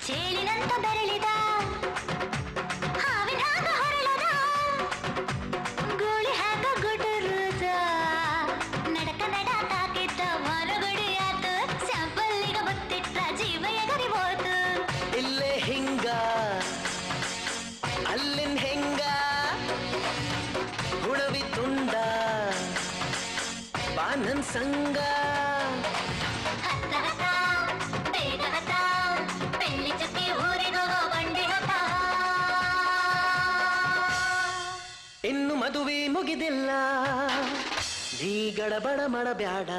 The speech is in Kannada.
ಚೇಳಿನಂತ ಬೆರಳಿದ ಹಾವಿನ ಹಾಗ ಹೊರಳದ ಗೋಳಿ ಹಾಕ ಗುಟುರುದ ನಡಕ ನಡ ತಾಕಿದ್ದ ಮರಗುಡಿಯಾತು ಸ್ಯಾಂಪಲ್ಲಿಗ ಬತ್ತಿಟ್ಟ ಜೀವ ಎಗರಿ ಹೋತು ಇಲ್ಲೇ ಹಿಂಗ ಅಲ್ಲಿನ್ ಹೆಂಗ ಹುಳವಿ ತುಂಡ ಬಾನನ್ ಸಂಗ ಇನ್ನು ಮದುವೆ ಮುಗಿದಿಲ್ಲ ನೀ ಗಡಬಡ ಮಾಡಬ್ಯಾಡ